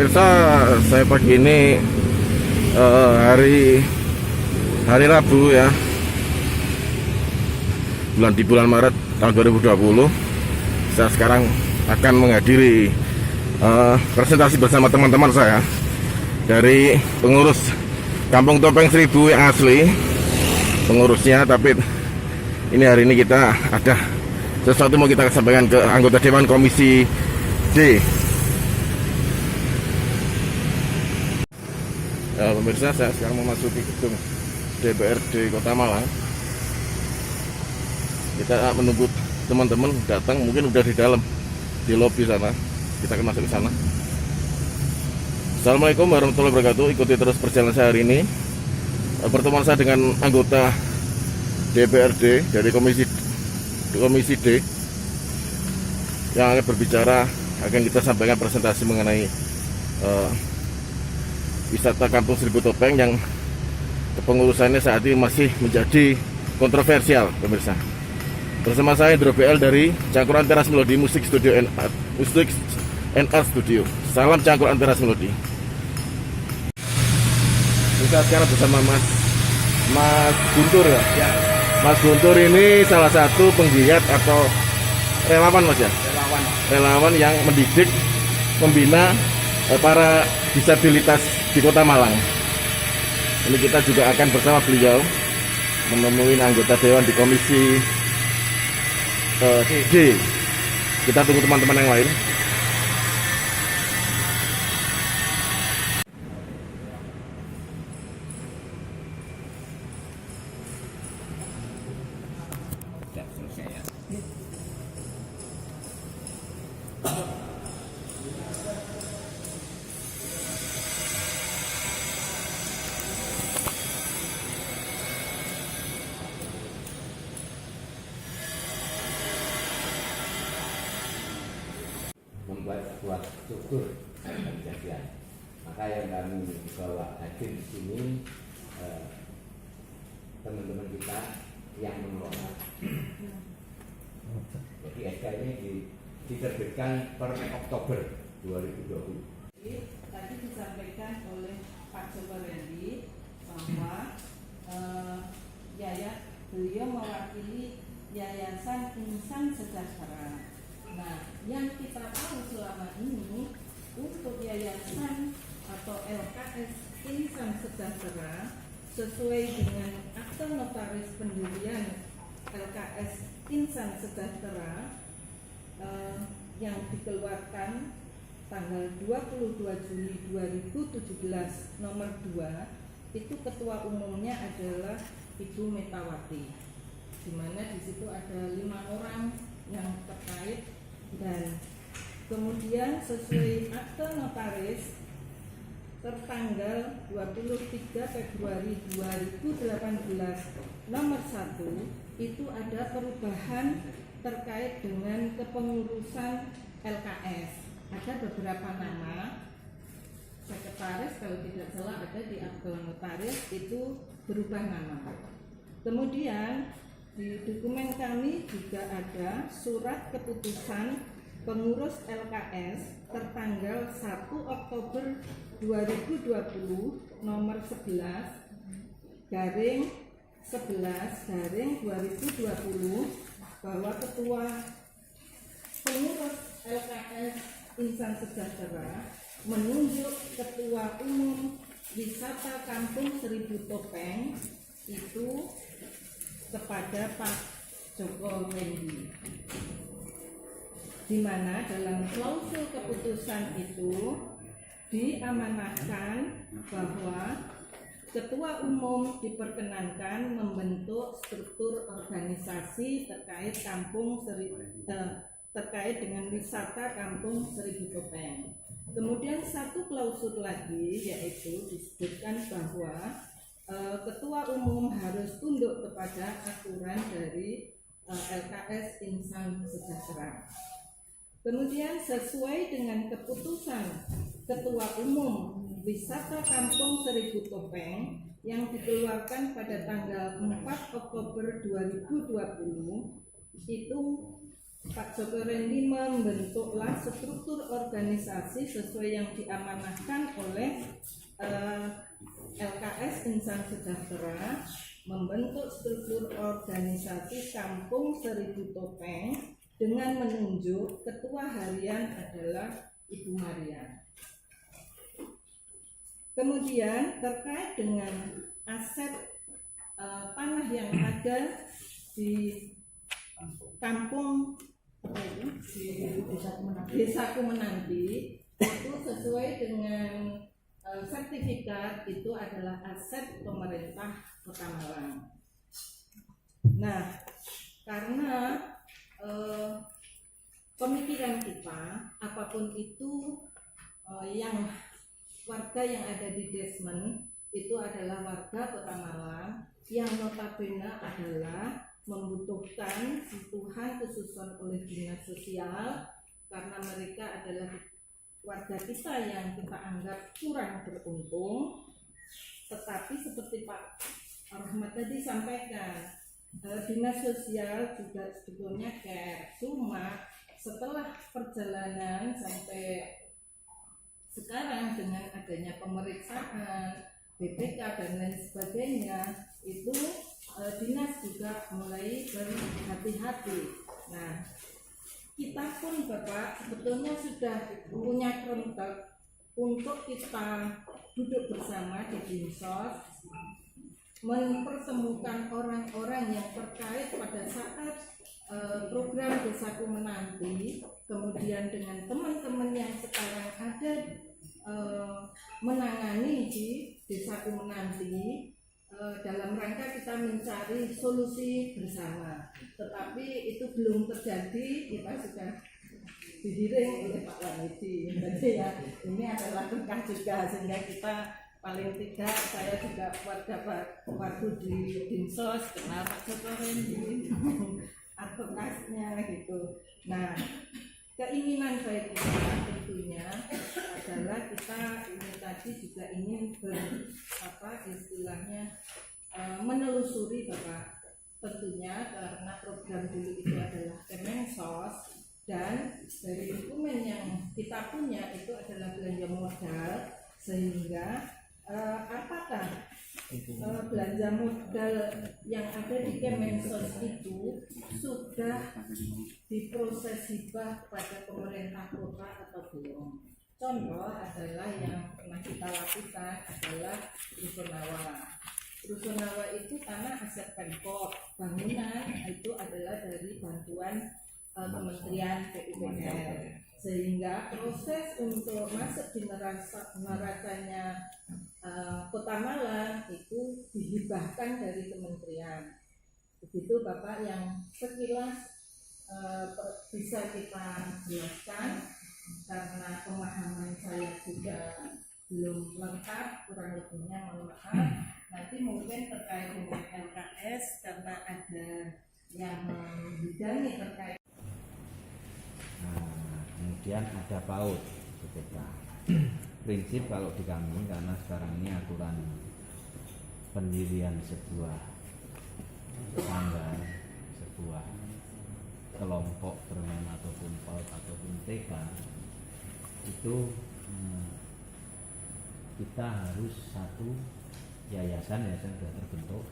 Pemirsa, saya pagi ini hari Rabu ya, di bulan Maret tahun 2020. Saya sekarang akan menghadiri presentasi bersama teman-teman saya dari pengurus Kampung Topeng Seribu yang asli, pengurusnya. Tapi ini hari ini kita ada sesuatu mau kita sampaikan ke anggota Dewan Komisi D. Pemirsa, saya sekarang memasuki gedung DPRD Kota Malang. Kita menunggu teman-teman datang, mungkin udah di dalam, di lobi sana. Kita akan masuk ke sana. Assalamualaikum warahmatullahi wabarakatuh. Ikuti terus perjalanan saya hari ini. Pertemuan saya dengan anggota DPRD dari Komisi D yang akan berbicara, akan kita sampaikan presentasi mengenai wisata Kampung Seribu Topeng yang kepengurusannya saat ini masih menjadi kontroversial, pemirsa. Bersama saya Indro BL dari Cangkuran Teras Melodi Musik Studio NR Studio. Salam Cangkuran Teras Melodi. Kita sekarang bersama Mas Guntur ya. Mas Guntur ini salah satu penggiat atau relawan, Mas ya. Relawan yang mendidik, membina para disabilitas di Kota Malang. Ini kita juga akan bersama beliau menemui anggota dewan di Komisi D. Kita tunggu teman-teman yang lain. Membuat sebuah struktur kejadian. Maka yang kami bawa hadir di sini teman-teman kita yang mengelola. Jadi SK ini diterbitkan per Oktober 2020. Tadi disampaikan oleh Pak Joko Rendi bahwa beliau mewakili Yayasan Insan Sejahtera. Nah, yang kita tahu selama ini untuk yayasan atau LKS Insan Sejahtera sesuai dengan akte notaris pendirian LKS Insan Sejahtera yang dikeluarkan tanggal 22 Juli 2017 nomor 2, itu ketua umumnya adalah Ibu Metawati, di mana di situ ada 5 orang yang terkait. Dan kemudian sesuai akte notaris tertanggal 23 Februari 2018 nomor 1, itu ada perubahan terkait dengan kepengurusan LKS. Ada beberapa nama sekretaris, kalau tidak salah ada di akte notaris itu berubah nama. Kemudian di dokumen kami juga ada surat keputusan pengurus LKS tertanggal 1 Oktober 2020 nomor 11/11/2020 bahwa ketua pengurus LKS Insan Sejahtera menunjuk ketua umum wisata Kampung Seribu Topeng itu kepada Pak Joko Rendi, di mana dalam klausul keputusan itu diamanahkan bahwa ketua umum diperkenankan membentuk struktur organisasi terkait dengan wisata Kampung Seribu Topeng. Kemudian satu klausul lagi yaitu disebutkan bahwa ketua umum harus tunduk kepada aturan dari LKS Insan Sejahtera. Kemudian sesuai dengan keputusan ketua umum wisata Kampung Seribu Topeng yang dikeluarkan pada tanggal 4 Oktober 2020 itu Pak Joko Rendi membentuklah struktur organisasi sesuai yang diamanahkan oleh LKS Insan Sejahtera, membentuk struktur organisasi Kampung Seribu Topeng dengan menunjuk ketua harian adalah Ibu Maria. Kemudian terkait dengan aset tanah yang ada di kampung Desa Kumenanti itu sesuai dengan sertifikat itu adalah aset pemerintah Kota Malang. Nah, karena pemikiran kita apapun itu yang warga yang ada di Desmen itu adalah warga Kota Malang yang notabene adalah membutuhkan sentuhan khususan oleh dinas sosial karena mereka adalah warga kita yang kita anggap kurang beruntung. Tetapi seperti Pak Rahmat tadi sampaikan, dinas sosial juga sebetulnya care, cuma setelah perjalanan sampai sekarang dengan adanya pemeriksaan BPK dan lain sebagainya itu dinas juga mulai berhati-hati. Nah, kita pun Bapak sebetulnya sudah punya kontak untuk kita duduk bersama di Dinsos, mempertemukan orang-orang yang terkait pada saat program Desaku Menanti, kemudian dengan teman-teman yang sekarang ada menangani di Desaku Menanti dalam rangka kita mencari solusi bersama. Tetapi itu belum terjadi, kita sudah digiring oleh Pak Wanidi. Jadi ya ini adalah berkah juga sehingga kita paling tidak saya juga waktu di Dinsos kenal Pak Joko Rendi advokasnya gitu. Nah, keinginan baik kita tentunya adalah kita ini tadi juga ingin istilahnya menelusuri Bapak, tentunya karena program dulu itu adalah Kemensos dan dari dokumen yang kita punya itu adalah belanja modal, sehingga apakah belanja modal yang ada di Kemensos itu sudah diproses hibah kepada pemerintah kota atau belum. Contoh adalah yang pernah kita lakukan adalah Rusunawa. Rusunawa itu tanah aset Pemkot, bangunan itu adalah dari bantuan Kementerian PUPR, sehingga proses untuk masuk di neracanya Kota Malang itu dihibahkan dari kementerian. Begitu Bapak yang sekilas bisa kita jelaskan, karena pemahaman saya juga belum lengkap, kurang lebihnya mohon maaf. Nanti mungkin terkait dengan LKS karena ada yang membidangi terkait. Kemudian ada PAUD BPK. Prinsip kalau di kami, karena sekarang ini aturan pendirian sebuah sanggar, sebuah kelompok bermain ataupun PAUD ataupun TK itu kita harus satu yayasan sudah terbentuk,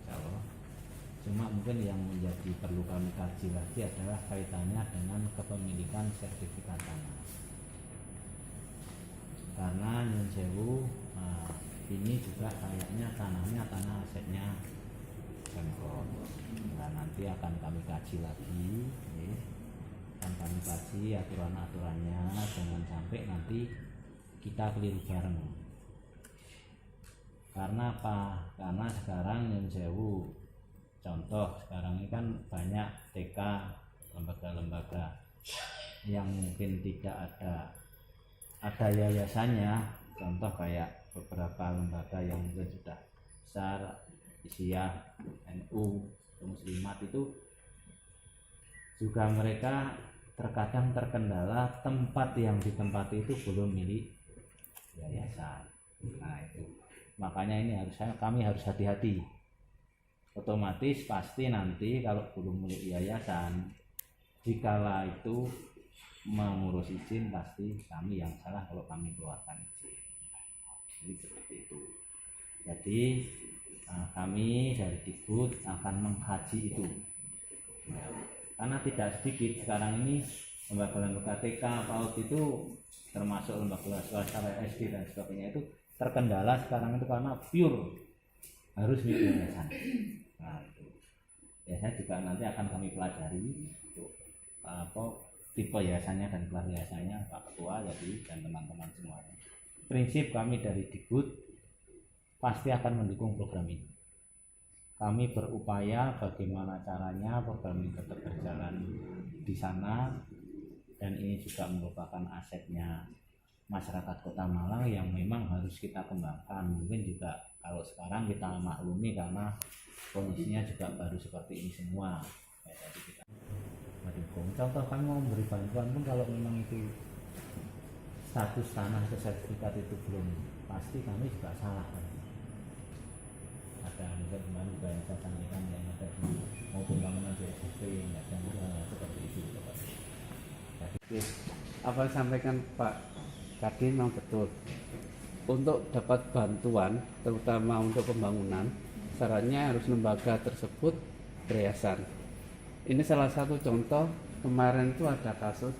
insya Allah. Cuma mungkin yang menjadi perlu kami kaji lagi adalah kaitannya dengan kepemilikan sertifikat tanah. Karena Nyun Sewu ini juga kayaknya tanahnya tanah asetnya Pemkot. Nah, nanti akan kami kaji lagi, akan kami kaji aturan-aturannya, jangan sampai nanti kita keliru bareng. Karena apa? Karena sekarang Nyun Sewu, contoh sekarang ini kan banyak TK, lembaga-lembaga yang mungkin tidak ada yayasannya. Contoh kayak beberapa lembaga yang mungkin sudah besar, Isiyah, NU, Muslimat, itu juga mereka terkadang terkendala tempat yang ditempati itu belum milik yayasan. Nah itu makanya ini kami harus hati-hati. Otomatis pasti nanti kalau belum milik yayasan Jikala itu mengurus izin pasti kami yang salah kalau kami keluarkan izin. Jadi seperti itu. Jadi kami dari Dikbud akan mengkaji itu. Karena tidak sedikit sekarang ini lembaga-lembaga TK, PAUD itu termasuk lembaga swasta SD dan sebagainya itu terkendala sekarang itu karena pure harus yayasan. Nah, itu biasanya juga nanti akan kami pelajari untuk tipe yayasannya dan kelas yayasannya Pak Ketua jadi dan teman-teman semuanya. Prinsip kami dari Dikbud pasti akan mendukung program ini. Kami berupaya bagaimana caranya program ini tetap berjalan di sana, dan ini juga merupakan asetnya masyarakat Kota Malang yang memang harus kita kembangkan. Mungkin juga kalau sekarang kita maklumi karena kondisinya juga baru seperti ini semua. Jadi kita mendukung. Contoh kami mau memberi bantuan pun kalau memang itu status tanah atau sertifikat itu belum pasti, kami juga salah. Ada mungkin kemarin juga yang saya sampaikan yang ada mau pembangunan BSP nggak ada seperti itu. Jadi, apa yang disampaikan Pak Kadin memang betul. Untuk dapat bantuan, terutama untuk pembangunan, syaratnya harus lembaga tersebut beryayasan. Ini salah satu contoh. Kemarin itu ada kasus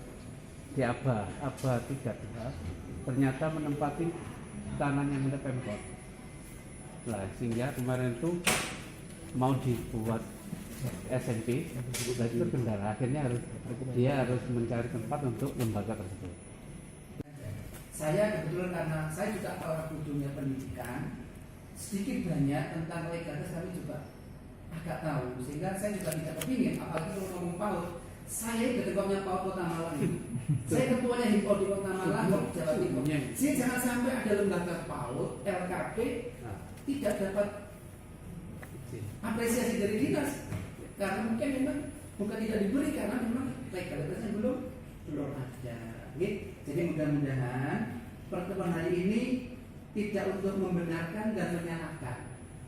di Aba 32 ternyata menempati tanahnya milik Pemkot. Nah, sehingga kemarin itu mau dibuat SMP, dan itu kendala. Akhirnya dia harus mencari tempat untuk lembaga tersebut. Saya kebetulan karena saya juga orang dunia pendidikan, sedikit banyak tentang legalitas kami juga agak tahu, sehingga saya juga tidak kepingin, apalagi kalau ngomong PAUD. Saya ketuanya PAUD Kota Malang ini. Saya ketuanya HIMPO di Kota Malang, Jawa Timur. Jadi jangan sampai ada lembaga PAUD, LKP tidak dapat apresiasi dari dinas, karena mungkin memang bukan tidak diberi karena memang legalitasnya belum ada. Jadi mudah-mudahan pertemuan hari ini tidak untuk membenarkan dan menyalahkan.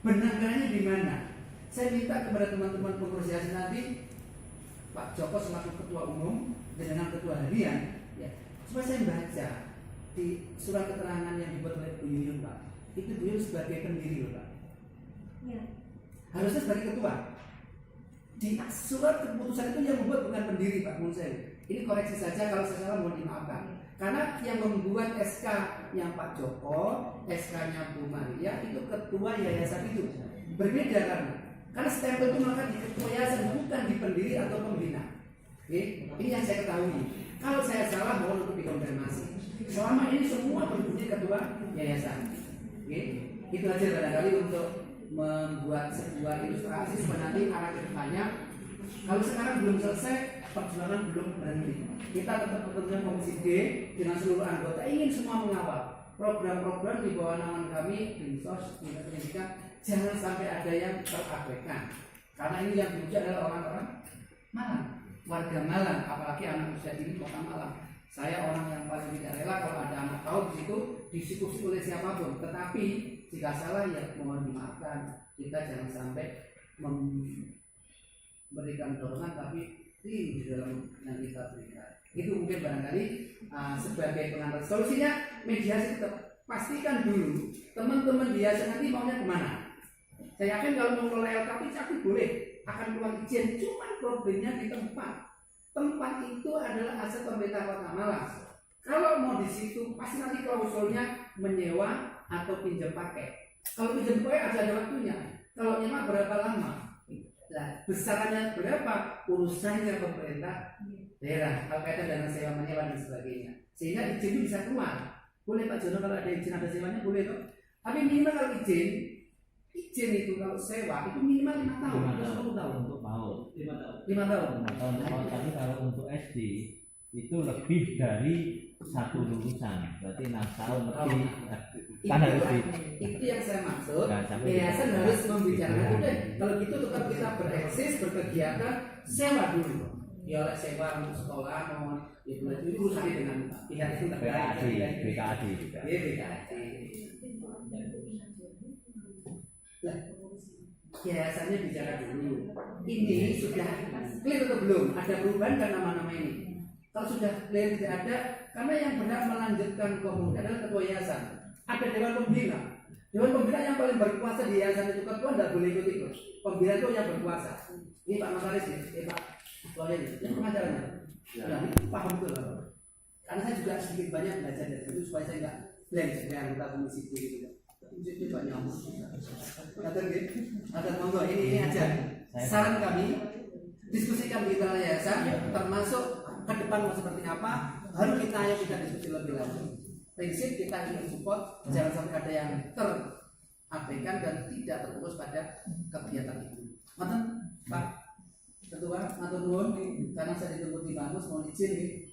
Benarnya di mana? Saya minta kepada teman-teman pengurus yayasan nanti, Pak Joko selaku ketua umum dengan ketua harian, ya, supaya saya baca di surat keterangan yang dibuat oleh Bu Yuyun, Pak. Itu Bu Yuyun sebagai pendiri, loh, Pak. Ya. Harusnya sebagai ketua. Di surat keputusan itu yang membuat bukan pendiri, Pak menurut saya. Ini koreksi saja kalau saya salah, mohon dimaafkan. Karena yang membuat SK yang Pak Joko, SK-nya Bu Maria itu ketua yayasan itu. Berbeda karena stempel itu maka di ketua yayasan, bukan di pendiri atau pembina. Oke? Ini yang saya ketahui. Kalau saya salah, mohon untuk dikonfirmasi. Selama ini semua berbunyi ketua yayasan. Oke? Itu aja barangkali untuk membuat sebuah ilustrasi supaya nanti arah ke depannya. Kalau sekarang belum selesai, perjuangan belum berhenti. Kita tetap bekerja Komisi D dengan seluruh anggota ingin semua mengawal program-program di bawah naungan kami Dinsos, Dinas Pendidikan, jangan sampai ada yang terabaikan. Karena ini yang diuji adalah orang-orang Malang, warga Malang, apalagi anak usia dini Kota Malang. Saya orang yang paling tidak rela kalau ada anak tahu di situ disikusi oleh siapapun. Tetapi jika salah ya mohon dimaafkan. Kita jangan sampai memberikan dorongan tapi di dalam yang kita berikan. Itu mungkin barangkali sebagai pengantar. Solusinya mediasi tetap pastikan dulu teman-teman biasa nanti maunya kemana. Saya yakin kalau mau kelola LKP boleh akan keluar izin, cuma problemnya di tempat. Tempat itu adalah aset pemerintah Kota Malang. Kalau mau di situ pasti nanti klausulnya menyewa atau pinjam pakai. Kalau pinjam pakai ada waktunya. Kalau nyewa berapa lama? Nah, besarannya berapa? Urusannya pemerintah daerah. Kalau kaitan dengan sewa menyewa dan sebagainya. Sehingga izin itu bisa keluar. Boleh Pak Jono kalau ada izin ada sewanya boleh toh. Tapi minimal kalau izin itu kalau sewa itu minimal 5 tahun atau 10 tahun untuk PAUD 5 tahun. Tapi kalau untuk SD itu lebih dari satu lulusan, berarti 6 tahun lebih. Kan harus itu yang saya maksud. Nah, Yayasan harus membicarakan itu. Kalau gitu tetap kita bereksis berkegiatan sewa dulu. Ya oleh sewa untuk sekolah mau itu urusan dengan pihak itu terkait. BKAD juga. BKAD. yayasannya bicara dulu. Ini sudah clear atau belum? Ada perubahan kan nama-nama ini? Kalau sudah clear tidak ada, karena yang berhak melanjutkan komunitas adalah ketua yayasan. Ada dewan pembina. Dewan pembina yang paling berkuasa di yayasan itu ketua tidak boleh ikut-ikut. Pembina itu yang berkuasa. Ini Pak Makaris ya, Pak Ketuanya ini pengacaranya. Nah, ini paham betul Pak. Karena saya juga sedikit banyak belajar dari itu supaya saya nggak blank sebagai anggota komisi D gitu. Itu juga nyambung. Ada monggo ini aja. Saran kami diskusikan di internal yayasan, termasuk ke depan mau seperti apa, baru kita diskusi lebih lanjut. Prinsip kita ingin support, jangan sampai ada yang terabaikan dan tidak terfokus pada kegiatan itu. Mantan Pak Ketua, matur nuwun, karena saya ditunggu di kampus, mohon izin nih.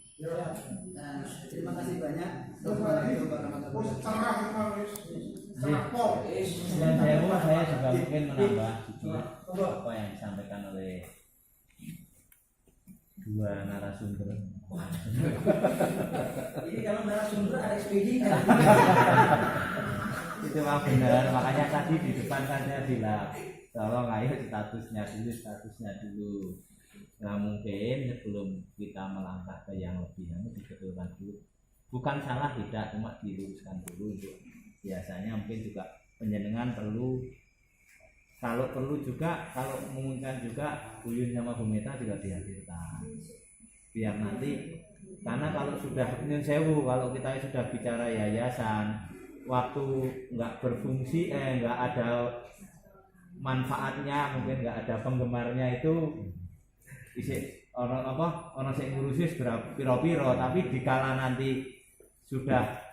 Nah, terima kasih banyak. Assalamualaikum warahmatullahi wabarakatuh. Dan saya juga mungkin menambah apa yang disampaikan oleh dua narasumber. Ini kalau narasumber ada SPD kan? Itu memang benar, makanya tadi di depan saya bilang tolong ayo statusnya dulu. Nah mungkin sebelum kita melangkah ke yang lebih dibetulkan dulu. Bukan salah tidak, cuma diluruskan dulu. Biasanya mungkin juga penjenengan perlu, kalau perlu juga, kalau memungkinkan juga Buyun sama Bu Meta juga dihadirkan. Biar nanti, karena kalau sudah nyun sewu, kalau kita sudah bicara yayasan, waktu nggak berfungsi, nggak ada manfaatnya, mungkin nggak ada penggemarnya itu isi orang sing ngurusi piro-piro, tapi dikala nanti sudah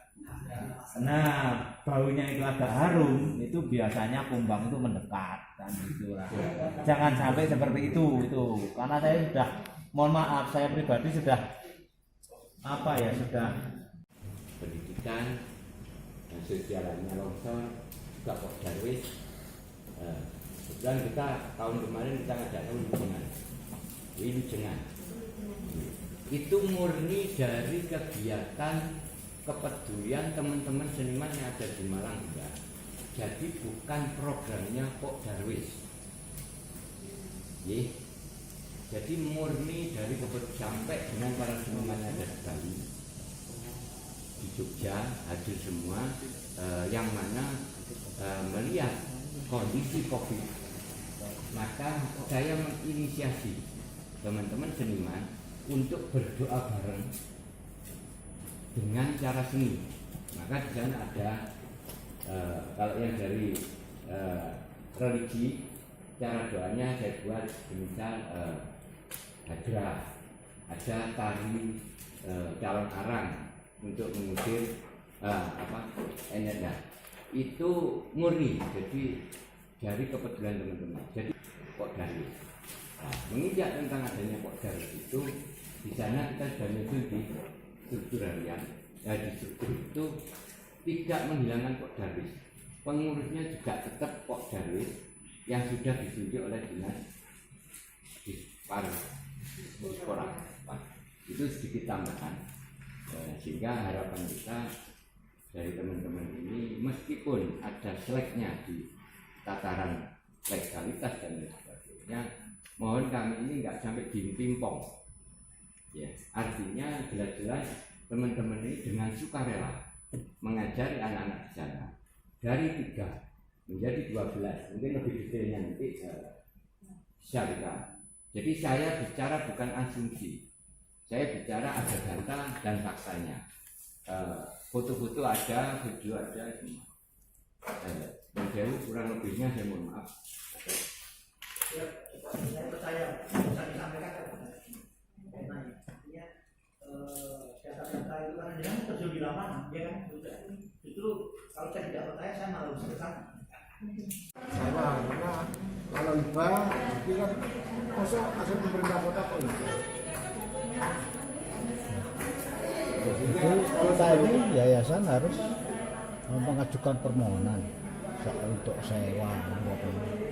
baunya itu agak harum, itu biasanya kumbang itu mendekat kan gitu lah. Jangan sampai seperti itu karena saya sudah, mohon maaf, saya pribadi sudah sudah pendidikan dan sosialnya longsor juga Pak Darwis. Kemudian kita tahun kemarin kita ngadakan Wilujengan. Itu murni dari kegiatan kepedulian teman-teman seniman yang ada di Malang juga. Jadi bukan programnya Pak Darwis. Jadi murni dari sampai dengan para seniman yang ada di Bali, di Jogja hadir semua, yang mana melihat kondisi COVID, maka saya menginisiasi teman-teman seniman untuk berdoa bareng dengan cara seni. Maka di sana ada kalau yang dari religi, cara doanya saya buat semisal hadra, ada tari calon arang untuk mengusir energi. Itu murni jadi dari kepedulian teman-teman. Jadi Pak Darwis. Menginjak tentang adanya Pak Darwis itu, di sana kita sudah muncul di struktur harian. Di struktur itu tidak menghilangkan Pak Darwis. Pengurusnya juga tetap Pak Darwis yang sudah ditunjuk oleh dinas di sekolah. Itu sedikit tambahan, sehingga harapan kita dari teman-teman ini, meskipun ada seleknya di tataran legalitas dan lain sebagainya, mohon kami ini nggak sampai dipimpong. Ya, artinya jelas-jelas teman-teman ini dengan sukarela mengajari anak-anak di sana dari 3 menjadi 12, mungkin lebih detailnya nanti bisa kita. Jadi saya bicara bukan asumsi, saya bicara ada data dan faktanya. Foto-foto ada, video ada, semua. Dan saya kurang lebihnya saya mohon maaf. Saya percaya bisa disampaikan data-data itu kan jangan terjun di lapangan, ya kan? Justru kalau saya tidak percaya saya malah harus kesana. Karena kalau hibah itu kan masuk aset pemerintah kota kok itu tadi yayasan harus mengajukan permohonan untuk sewa.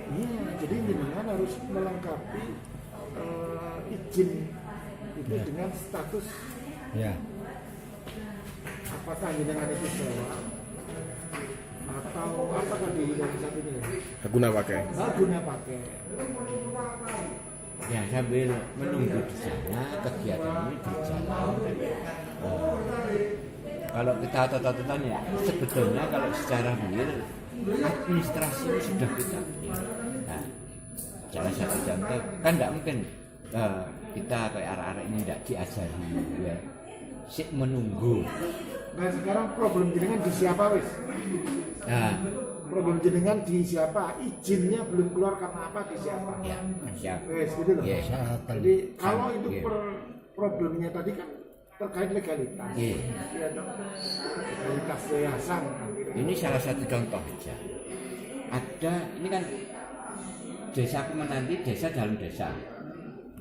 Iya, jadi jenengan harus melengkapi izin itu dengan status. Ya. Apakah jenengan itu sewa atau apa tadi dari satu ini? Guna pakai. Guna pakai. Ya sambil menunggu di sana kegiatan ini berjalan. Kalau kita tonton ya sebetulnya kalau secara real administrasi ini sudah kita. Nah, salah satu contoh kan tidak mungkin kita kayak arah-arah ini tidak diajari ya. Sik menunggu. Nah sekarang problem jenengan di siapa wis? Nah, Problem jenengan di siapa? Izinnya belum keluar karena apa di siapa? ya siap. Wes gitu loh. Iya. Jadi kalau itu Iya. problemnya tadi kan terkait legalitas. Iya. Iya dong. Legalitas yayasan. Ini salah satu contoh saja. Ada ini kan desa Kemenanti, desa dalam desa.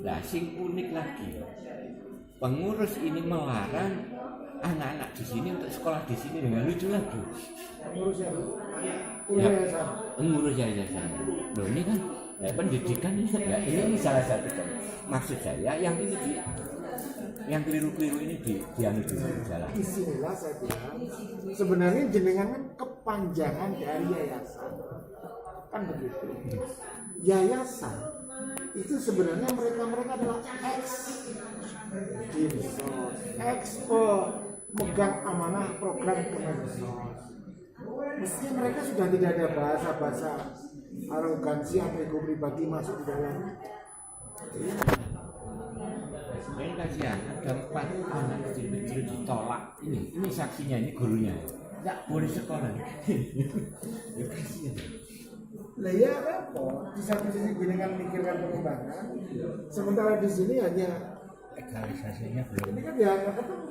Nah, sing unik lagi, pengurus ini melarang anak-anak di sini untuk sekolah di sini dengan lucu lagi. Pengurusnya Ya, yayasan. pengurus yayasan. Loh ini kan ya, pendidikan ini, ya, ini salah satu contoh. Maksud saya yang ini yang keliru-keliru ini dianu dulu jalan. Disinilah saya bilang sebenarnya jenengan kan kepanjangan dari yayasan. Kan begitu. Yayasan itu sebenarnya mereka adalah expo megang amanah program Kemensos. Mestinya mereka sudah tidak ada bahasa-bahasa arogansi atau ego pribadi masuk di dalam. Ini kasihan, ada 4 anak kecil-kecil ditolak. Ini saksinya, ini gurunya. Nggak boleh sekolah. Ya kasihan. Lah ya repot. Di satu sisi jenengan mikirkan pengembangan, sementara di sini hanya Legalisasinya belum. ini kan ya nggak ketemu.